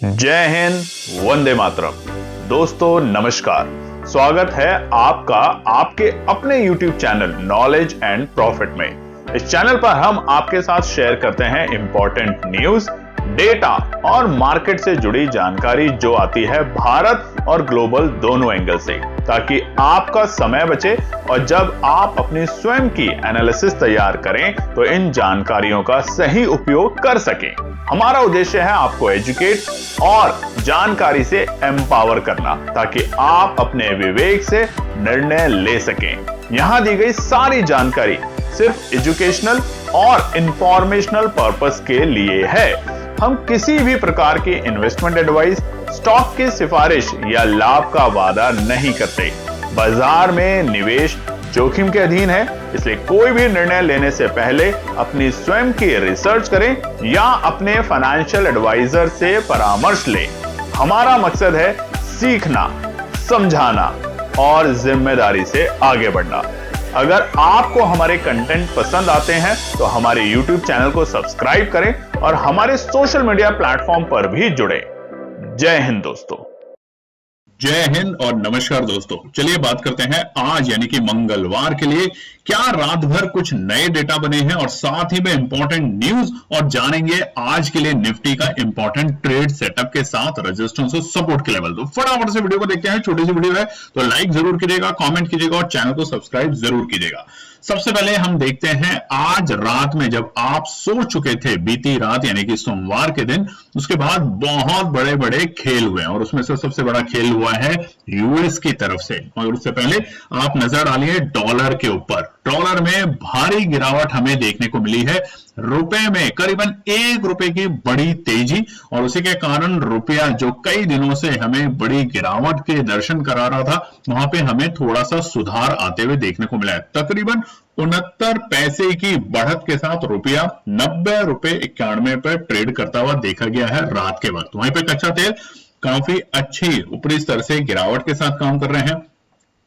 जय हिंद, वंदे मातरम। दोस्तों नमस्कार, स्वागत है आपका आपके अपने YouTube channel knowledge and profit में। इस चैनल पर हम आपके साथ शेयर करते हैं इंपॉर्टेंट न्यूज, डेटा और मार्केट से जुड़ी जानकारी जो आती है भारत और ग्लोबल दोनों एंगल से, ताकि आपका समय बचे और जब आप अपनी स्वयं की एनालिसिस तैयार करें तो इन जानकारियों का सही उपयोग कर सकें। हमारा उद्देश्य है आपको एजुकेट और जानकारी से एम्पावर करना, ताकि आप अपने विवेक से निर्णय ले सकें। यहां दी गई सारी जानकारी सिर्फ एजुकेशनल और इंफॉर्मेशनल पर्पस के लिए है। हम किसी भी प्रकार की इन्वेस्टमेंट एडवाइस, स्टॉक की सिफारिश या लाभ का वादा नहीं करते। बाजार में निवेश जोखिम के अधीन है, इसलिए कोई भी निर्णय लेने से पहले अपनी स्वयं की रिसर्च करें या अपने फाइनेंशियल एडवाइजर से परामर्श लें। हमारा मकसद है सीखना, समझाना और जिम्मेदारी से आगे बढ़ना। अगर आपको हमारे कंटेंट पसंद आते हैं तो हमारे YouTube चैनल को सब्सक्राइब करें और हमारे सोशल मीडिया प्लेटफॉर्म पर भी जुड़ें। जय हिंद दोस्तों। जय हिंद और नमस्कार दोस्तों। चलिए बात करते हैं आज यानी कि मंगलवार के लिए क्या रात भर कुछ नए डेटा बने हैं और साथ ही में इंपॉर्टेंट न्यूज और जानेंगे आज के लिए निफ्टी का इंपॉर्टेंट ट्रेड सेटअप के साथ रेजिस्टेंस और सपोर्ट के लेवल। तो फटाफट से वीडियो को देखते हैं। छोटी सी वीडियो है तो लाइक जरूर कीजिएगा, कमेंट कीजिएगा और चैनल को सब्सक्राइब जरूर कीजिएगा। सबसे पहले हम देखते हैं आज रात में जब आप सो चुके थे बीती रात यानी कि सोमवार के दिन, उसके बाद बहुत बड़े बड़े खेल हुए हैं और उसमें से सबसे बड़ा खेल हुआ है यूएस की तरफ से। मगर उससे पहले आप नजर डालिए डॉलर के ऊपर। डॉलर में भारी गिरावट हमें देखने को मिली है। रुपए में करीबन ₹1 की बड़ी तेजी और उसी के कारण रुपया जो कई दिनों से हमें बड़ी गिरावट के दर्शन करा रहा था, वहां पे हमें थोड़ा सा सुधार आते हुए देखने को मिला है। तकरीबन 69 पैसे की बढ़त के साथ रुपया ₹90.91 पर ट्रेड करता हुआ देखा गया है रात के वक्त। वहीं पे कच्चा तेल काफी अच्छी ऊपरी स्तर से गिरावट के साथ काम कर रहे हैं,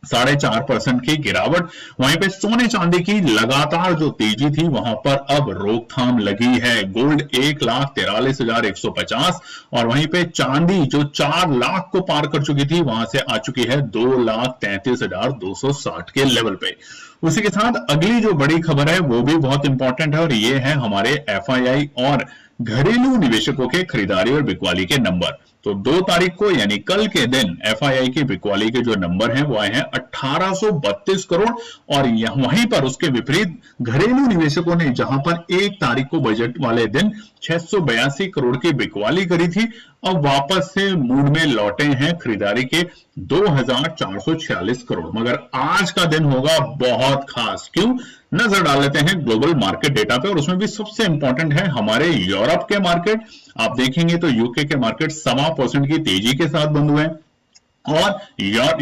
4.5% की गिरावट। वहीं पे सोने चांदी की लगातार जो तेजी थी वहां पर अब रोकथाम लगी है। गोल्ड 1,43,150 और वहीं पे चांदी जो 4 लाख को पार कर चुकी थी वहां से आ चुकी है 2,33,260 के लेवल पे। उसी के साथ अगली जो बड़ी खबर है वो भी बहुत इंपॉर्टेंट है और ये है हमारे एफआईआई और घरेलू निवेशकों के खरीदारी और बिकवाली के नंबर। तो 2 तारीख को यानी कल के दिन एफआईआई की बिकवाली के जो नंबर हैं वो आए हैं 1832 करोड़ और वहीं पर उसके विपरीत घरेलू निवेशकों ने जहां पर 1 तारीख को बजट वाले दिन 682 करोड़ की बिकवाली करी थी, अब वापस से मूड में लौटे हैं खरीदारी के 2446 करोड़। मगर आज का दिन होगा बहुत खास। क्यों? नजर डाल लेते हैं ग्लोबल मार्केट डेटा पे और उसमें भी सबसे इंपॉर्टेंट है हमारे यूरोप के मार्केट। आप देखेंगे तो यूके के मार्केट 1.25% की तेजी के साथ बंद हुए हैं और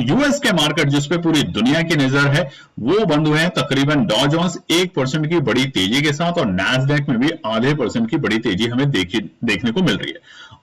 यूएस के मार्केट जिसपे पूरी दुनिया की नजर है वो बंद हुए हैं तकरीबन डॉ जोन्स 1% की बड़ी तेजी के साथ और नैस्डैक में भी 0.5% की बड़ी तेजी हमें देखने को मिल रही है।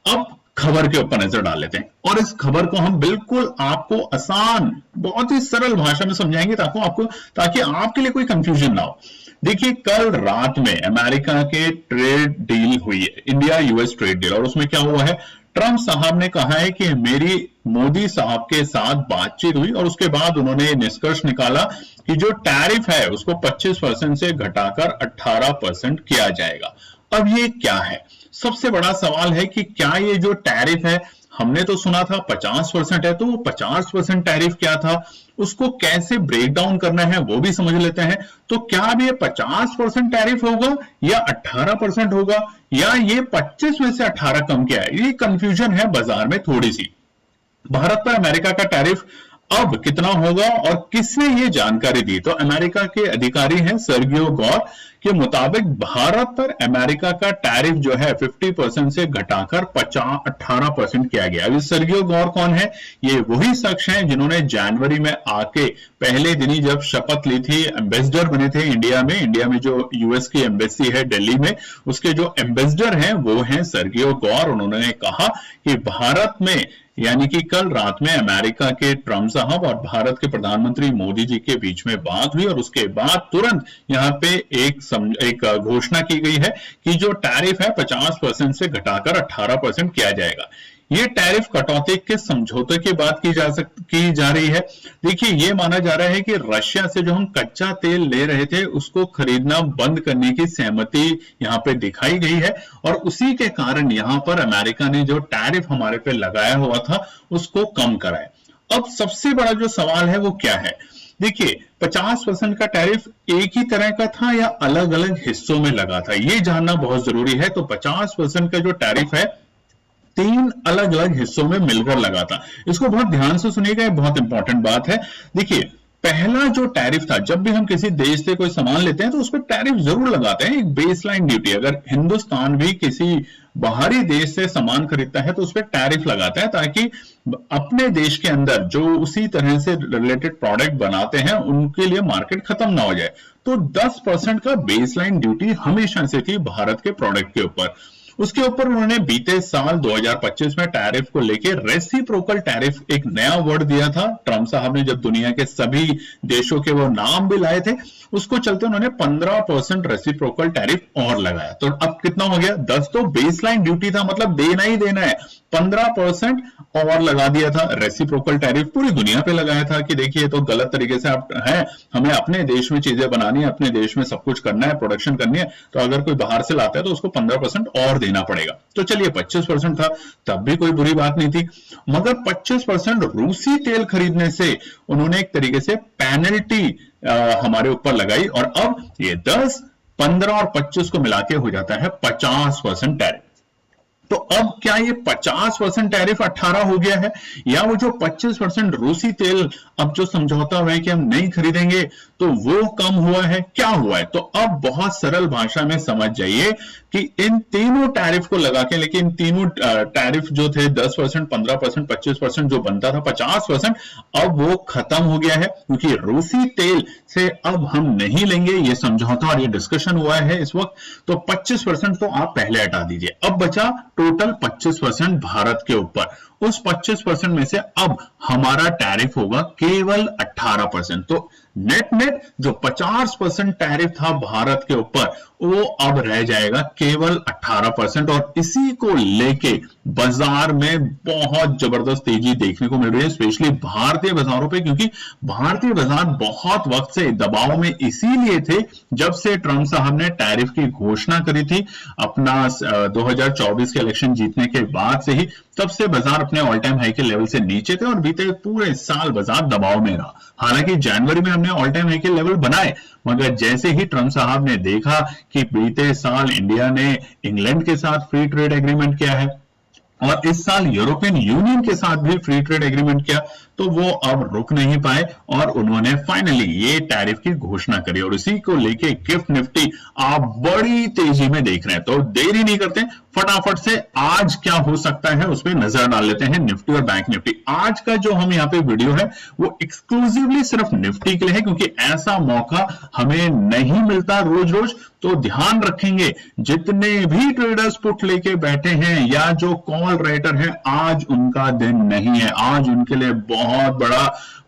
अब खबर के ऊपर नजर डाल लेते हैं और इस खबर को हम बिल्कुल आपको आसान, बहुत ही सरल भाषा में समझाएंगे ताकि आपके लिए कोई कंफ्यूजन ना हो। देखिए, कल रात में अमेरिका के ट्रेड डील हुई है, इंडिया यूएस ट्रेड डील, और उसमें क्या हुआ है, ट्रंप साहब ने कहा है कि मेरी मोदी साहब के साथ बातचीत हुई और उसके बाद उन्होंने निष्कर्ष निकाला कि जो टैरिफ है उसको 25% से घटाकर 18% किया जाएगा। अब ये क्या है? सबसे बड़ा सवाल है कि क्या ये जो टैरिफ है, हमने तो सुना था 50% है, तो वो 50% टैरिफ क्या था, उसको कैसे ब्रेक डाउन करना है वो भी समझ लेते हैं। तो क्या अब ये 50% टैरिफ होगा या 18% होगा या ये 25 में से 18 कम किया है? ये कंफ्यूजन है बाजार में थोड़ी सी। भारत पर अमेरिका का टैरिफ अब कितना होगा और किसने ये जानकारी दी? तो अमेरिका के अधिकारी हैं सर्गियो गौर के मुताबिक भारत पर अमेरिका का टैरिफ जो है 50% से घटाकर 18% किया गया। अभी सर्गियो गौर कौन है? ये वही शख्स हैं जिन्होंने जनवरी में आके पहले दिन ही जब शपथ ली थी, एम्बेसडर बने थे इंडिया में जो यूएस की एम्बेसी है दिल्ली में, उसके जो एम्बेसडर हैं वो हैं सर्गियो गौर। उन्होंने कहा कि भारत में यानी कि कल रात में अमेरिका के ट्रंप साहब और भारत के प्रधानमंत्री मोदी जी के बीच में बात हुई और उसके बाद तुरंत यहां पे एक घोषणा की गई है कि जो टैरिफ है 50% से घटाकर 18% किया जाएगा। ये टैरिफ कटौती के समझौते की बात की जा रही है। देखिए, ये माना जा रहा है कि रशिया से जो हम कच्चा तेल ले रहे थे उसको खरीदना बंद करने की सहमति यहां पे दिखाई गई है, और उसी के कारण यहां पर अमेरिका ने जो टैरिफ हमारे पे लगाया हुआ था उसको कम कराया। अब सबसे बड़ा जो सवाल है वो क्या है? देखिए, 50% का टैरिफ एक ही तरह का था या अलग अलग हिस्सों में लगा था, ये जानना बहुत जरूरी है। तो 50% का जो टैरिफ है 3 अलग अलग हिस्सों में मिलकर लगा था। इसको बहुत ध्यान से सुनिएगा, बहुत इंपॉर्टेंट बात है। देखिए, पहला जो टैरिफ था, जब भी हम किसी देश से कोई सामान लेते हैं तो उस पर टैरिफ जरूर लगाते हैं, एक बेसलाइन ड्यूटी। अगर हिंदुस्तान भी किसी बाहरी देश से सामान खरीदता है तो उस पर टैरिफ लगाता है, ताकि अपने देश के अंदर जो उसी तरह से रिलेटेड प्रोडक्ट बनाते हैं उनके लिए मार्केट खत्म ना हो जाए। तो 10% का बेसलाइन ड्यूटी हमेशा से थी भारत के प्रोडक्ट के ऊपर। उसके ऊपर उन्होंने बीते साल 2025 में टैरिफ को लेकर रेसिप्रोकल टैरिफ, एक नया वर्ड दिया था। ट्रंप साहब ने जब दुनिया के सभी देशों के वो नाम भी लाए थे, उसको चलते उन्होंने 15% रेसिप्रोकल टैरिफ और लगाया। तो अब कितना हो गया? 10 तो बेसलाइन ड्यूटी था, मतलब देना ही देना है, 15% और लगा दिया था रेसिप्रोकल टैरिफ। पूरी दुनिया पे लगाया था कि देखिए, तो गलत तरीके से आप है, हमें अपने देश में चीजें बनानी है, अपने देश में सब कुछ करना है, प्रोडक्शन करनी है, तो अगर कोई बाहर से लाता है तो उसको 15% और देना पड़ेगा। तो चलिए 25% था, तब भी कोई बुरी बात नहीं थी, मगर 25% रूसी तेल खरीदने से उन्होंने एक तरीके से पेनल्टी हमारे ऊपर लगाई, और अब ये 10, 15 और 25 को मिला के हो जाता है 50% टैरिफ। तो अब क्या ये 50% टैरिफ 18 हो गया है, या वो जो 25% रूसी तेल अब जो समझौता हुआ है कि हम नहीं खरीदेंगे तो वो कम हुआ है? क्या हुआ है? तो अब बहुत सरल भाषा में समझ जाइए कि इन तीनों टैरिफ को लगा के, लेकिन इन तीनों टैरिफ जो थे 10%, 15%, 25% जो बनता था 50%, अब वो खत्म हो गया है, क्योंकि रूसी तेल से अब हम नहीं लेंगे, ये समझौता और ये डिस्कशन हुआ है इस वक्त। तो 25% तो आप पहले हटा दीजिए, अब बचा टोटल 25% भारत के ऊपर। उस 25% में से अब हमारा टैरिफ होगा केवल 18%। तो नेट जो 50% टैरिफ था भारत के ऊपर, वो अब रह जाएगा केवल 18%, और इसी को लेके बाजार में बहुत जबरदस्त तेजी देखने को मिल रही है, स्पेशली भारतीय बाजारों पे, क्योंकि भारतीय बाजार बहुत वक्त से दबाव में इसीलिए थे, जब से ट्रंप साहब ने टैरिफ की घोषणा करी थी अपना 2024 के इलेक्शन जीतने के बाद से ही, तब से बाजार अपने ऑल टाइम हाई के लेवल से नीचे थे, और बीते पूरे साल बाजार दबाव में रहा। हालांकि जनवरी में हमने ऑल टाइम हाई के लेवल बनाए, मगर जैसे ही ट्रंप साहब ने देखा कि बीते साल इंडिया ने इंग्लैंड के साथ फ्री ट्रेड एग्रीमेंट किया है और इस साल यूरोपियन यूनियन के साथ भी फ्री ट्रेड एग्रीमेंट किया, तो वो अब रुक नहीं पाए और उन्होंने फाइनली ये टैरिफ की घोषणा करी, और इसी को लेके गिफ्ट निफ्टी आप बड़ी तेजी में देख रहे हैं। तो देरी नहीं करते, फटाफट से आज क्या हो सकता है उस पर नजर डाल लेते हैं, निफ्टी और बैंक निफ्टी। आज का जो हम यहाँ पे वीडियो है वो एक्सक्लूसिवली सिर्फ निफ्टी के लिए है, क्योंकि ऐसा मौका हमें नहीं मिलता रोज रोज। तो ध्यान रखेंगे, जितने भी ट्रेडर्स पुट लेके बैठे हैं या जो कॉल राइटर है, आज उनका दिन नहीं है, आज उनके लिए बहुत बड़ा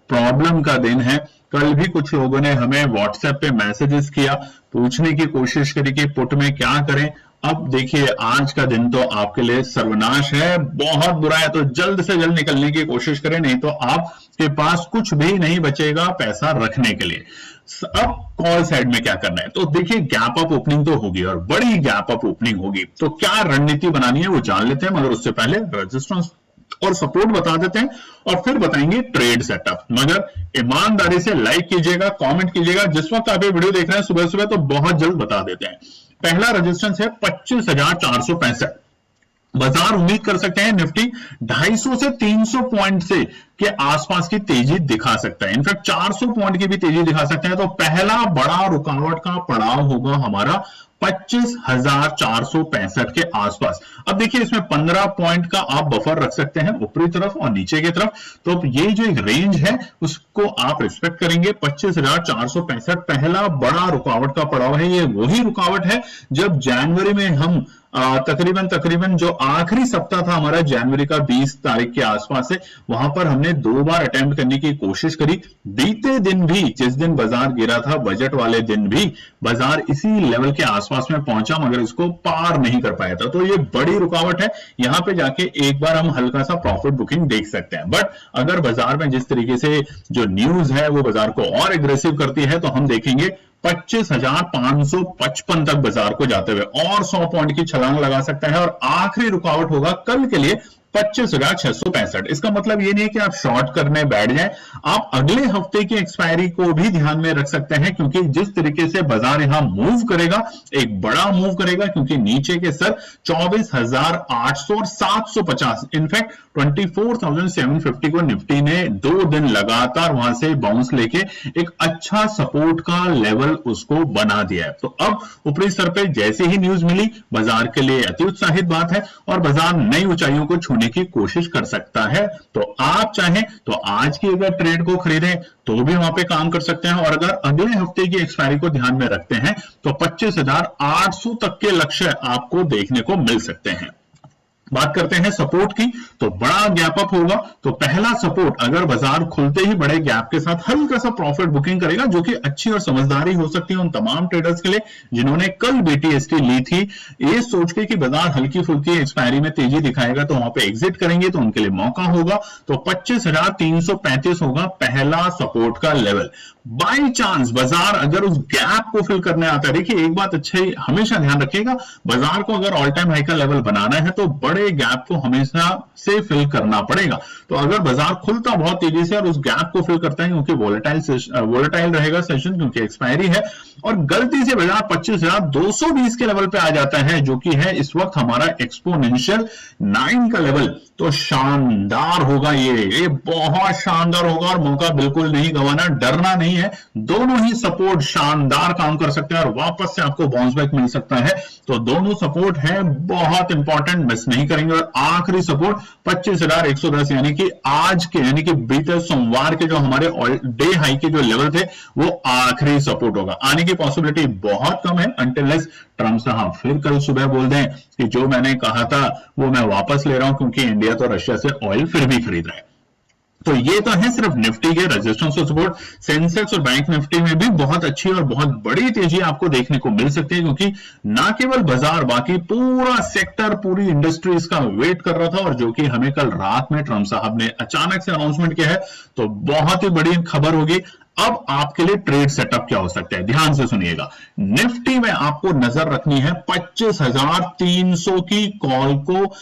प्रॉब्लम का दिन है। कल भी कुछ लोगों ने हमें व्हाट्सएप पे मैसेजेस किया, पूछने की कोशिश करी कि पुट में क्या करें। अब देखिए, आज का दिन तो आपके लिए सर्वनाश है, बहुत बुरा है, तो जल्द से जल्द निकलने की कोशिश करें, नहीं तो आपके पास कुछ भी नहीं बचेगा पैसा रखने के लिए। अब कॉल साइड में क्या करना है, तो देखिए गैप अप ओपनिंग तो होगी और बड़ी गैप अप ओपनिंग होगी, तो क्या रणनीति बनानी है वो जान लेते हैं, मगर उससे पहले रेजिस्टेंस और सपोर्ट बता देते हैं और फिर बताएंगे ट्रेड सेटअप। मगर ईमानदारी से लाइक कीजिएगा, कमेंट कीजिएगा, जिस वक्त आप ये वीडियो देख रहे हैं सुबह सुबह, तो बहुत जल्द बता देते हैं। पहला रेजिस्टेंस है 25,465। बाजार उम्मीद कर सकते हैं निफ्टी 250 से 300 पॉइंट से के आसपास की तेजी दिखा सकता है, इनफैक्ट 400 पॉइंट की भी तेजी दिखा सकते हैं। तो पहला बड़ा रुकावट का पड़ाव होगा हमारा 25,465 के आसपास। अब देखिए, इसमें 15 पॉइंट का आप बफर रख सकते हैं ऊपरी तरफ और नीचे की तरफ, तो ये जो एक रेंज है उसको आप रिस्पेक्ट करेंगे। 25,465 पहला बड़ा रुकावट का पड़ाव है। ये वही रुकावट है जब जनवरी में हम तकरीबन जो आखिरी सप्ताह था हमारा जनवरी का 20 तारीख के आसपास से, वहां पर हमने हमने 2 बार अटेम्प्ट करने की कोशिश करी। बीते दिन भी, जिस दिन बाजार गिरा था बजट वाले दिन भी, बाजार इसी लेवल के आसपास में पहुंचा मगर इसको पार नहीं कर पाया था। तो ये बड़ी रुकावट है, यहां पे जाके एक बार हम हल्का सा प्रॉफिट बुकिंग देख सकते हैं। बट अगर बाजार में जिस तरीके से जो न्यूज है वो बाजार को और एग्रेसिव करती है तो हम देखेंगे 25,555 तक बाजार को जाते हुए और 100 पॉइंट की छलांग लगा सकता है और आखिरी रुकावट होगा कल के लिए 25,665। इसका मतलब ये नहीं है कि आप शॉर्ट करने बैठ जाएं, आप अगले हफ्ते की एक्सपायरी को भी ध्यान में रख सकते हैं, क्योंकि जिस तरीके से बाजार यहां मूव करेगा, एक बड़ा मूव करेगा, क्योंकि नीचे के सर 24,800 और 750, इनफैक्ट 24,750 को निफ्टी ने 2 दिन लगातार वहां से बाउंस लेके एक अच्छा सपोर्ट का लेवल उसको बना दिया है। तो अब ऊपरी स्तर पे जैसे ही न्यूज मिली, बाजार के लिए अति उत्साहित बात है और बाजार नई ऊंचाइयों को छूने की कोशिश कर सकता है। तो आप चाहें तो आज की अगर ट्रेड को खरीदें तो भी वहां पे काम कर सकते हैं, और अगर अगले हफ्ते की एक्सपायरी को ध्यान में रखते हैं तो 25,800 तक के लक्ष्य आपको देखने को मिल सकते हैं। बात करते हैं सपोर्ट की, तो बड़ा गैप अप होगा। तो पहला सपोर्ट अगर बाजार खुलते ही बड़े गैप के साथ हल्का सा प्रॉफिट बुकिंग करेगा, जो कि अच्छी और समझदारी हो सकती है उन तमाम ट्रेडर्स के लिए जिन्होंने कल BTST ली थी, ये सोच के कि बाजार हल्की फुल्की एक्सपायरी में तेजी दिखाएगा तो वहां पे एग्जिट करेंगे, तो उनके लिए मौका होगा। तो 25,335 होगा पहला सपोर्ट का लेवल। बाई चांस बाजार अगर उस गैप को फिल करने आता है, देखिए एक बात अच्छी हमेशा ध्यान रखिएगा, बाजार को अगर ऑल टाइम हाई का लेवल बनाना है तो बड़े गैप को हमेशा से फिल करना पड़ेगा। तो अगर बाजार खुलता बहुत तेजी से और उस गैप को फिल करता है, क्योंकि वोलेटाइल रहेगा सेशन, क्योंकि एक्सपायरी है, और गलती से बाजार 25,220 के लेवल पे आ जाता है, जो कि है इस वक्त हमारा एक्सपोनेंशियल 9 का लेवल, तो शानदार होगा। ये बहुत शानदार होगा और मौका बिल्कुल नहीं गंवाना, डरना नहीं है। दोनों ही सपोर्ट शानदार काम कर सकते हैं और वापस से आपको बाउंस बैक मिल सकता है। तो दोनों सपोर्ट है बहुत इंपॉर्टेंट, मिस नहीं करेंगे। और आखिरी सपोर्ट 25,110, यानी कि आज के, यानी कि बीते सोमवार के जो हमारे डे हाई के जो लेवल थे वो आखिरी सपोर्ट होगा। आने की पॉसिबिलिटी बहुत कम है अनटिल ट्रम्प साहब फिर कल सुबह बोल दें कि जो मैंने कहा था वो मैं वापस ले रहा हूं, क्योंकि इंडिया तो रशिया से ऑयल फिर भी खरीद रहा है। तो ये तो है सिर्फ निफ्टी के रेजिस्टेंस और सपोर्ट। सेंसेक्स और बैंक निफ्टी में भी बहुत अच्छी और बहुत बड़ी तेजी आपको देखने को मिल सकती है, क्योंकि ना केवल बाजार, बाकी पूरा सेक्टर, पूरी इंडस्ट्री इसका वेट कर रहा था, और जो कि हमें कल रात में ट्रम्प साहब ने अचानक से अनाउंसमेंट किया है, तो बहुत ही बड़ी खबर होगी। अब आपके लिए ट्रेड सेटअप क्या हो सकता है, ध्यान से सुनिएगा। निफ्टी में आपको नजर रखनी है 25,300 की कॉल को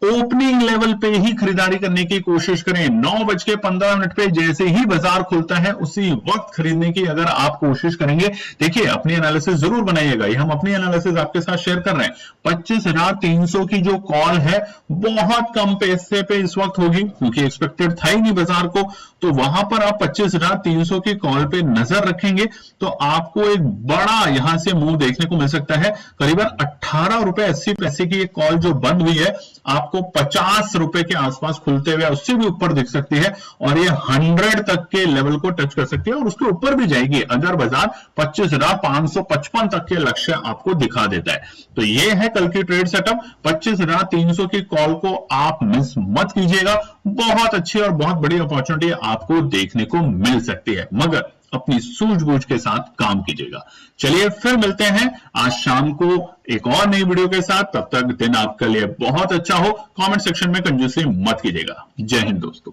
ओपनिंग लेवल पे ही खरीदारी करने की कोशिश करें। 9:15 पे जैसे ही बाजार खुलता है उसी वक्त खरीदने की अगर आप कोशिश करेंगे, देखिए अपनी एनालिसिस जरूर बनाइएगा, ये हम अपनी एनालिसिस आपके साथ शेयर कर रहे हैं। 25,300 की जो कॉल है बहुत कम पैसे पे इस वक्त होगी, क्योंकि एक्सपेक्टेड था ही नहीं बाजार को, तो वहां पर आप 25,300 की कॉल पे नजर रखेंगे तो आपको एक बड़ा यहां से मूव देखने को मिल सकता है। करीबन 18 रुपए 80 पैसे की एक कॉल जो बंद हुई है, आपको 50 रुपए के आसपास खुलते हुए उससे भी ऊपर दिख सकती है, और ये 100 तक के लेवल को टच कर सकती है और उसके ऊपर भी जाएगी अगर बाजार 25,555 तक के लक्ष्य आपको दिखा देता है। तो ये है कल की ट्रेड सेटअप। 25,300 की कॉल को आप मिस मत कीजिएगा, बहुत अच्छी और बहुत बड़ी अपॉर्चुनिटी आपको देखने को मिल सकती है, मगर अपनी सूझबूझ के साथ काम कीजिएगा। चलिए फिर मिलते हैं आज शाम को एक और नई वीडियो के साथ। तब तक दिन आपके लिए बहुत अच्छा हो। कमेंट सेक्शन में कंजूसी मत कीजिएगा। जय हिंद दोस्तों।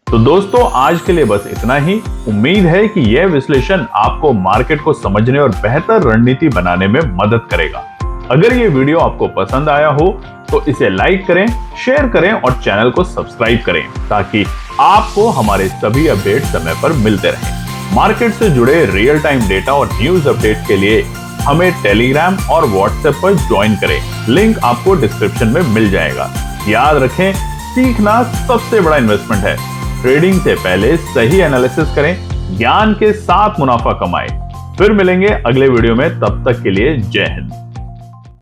तो दोस्तों आज के लिए बस इतना ही। उम्मीद है कि यह विश्लेषण आपको मार्केट को समझने और बेहतर रणनीति बनाने में मदद करेगा। अगर ये वीडियो आपको पसंद आया हो तो इसे लाइक करें, शेयर करें और चैनल को सब्सक्राइब करें, ताकि आपको हमारे सभी अपडेट समय पर मिलते रहें। मार्केट से जुड़े रियल टाइम डेटा और न्यूज अपडेट के लिए हमें टेलीग्राम और व्हाट्सएप पर ज्वाइन करें। लिंक आपको डिस्क्रिप्शन में मिल जाएगा। याद रखें, सीखना सबसे बड़ा इन्वेस्टमेंट है। ट्रेडिंग से पहले सही एनालिसिस करें, ज्ञान के साथ मुनाफा कमाएं। फिर मिलेंगे अगले वीडियो में, तब तक के लिए जय हिंद।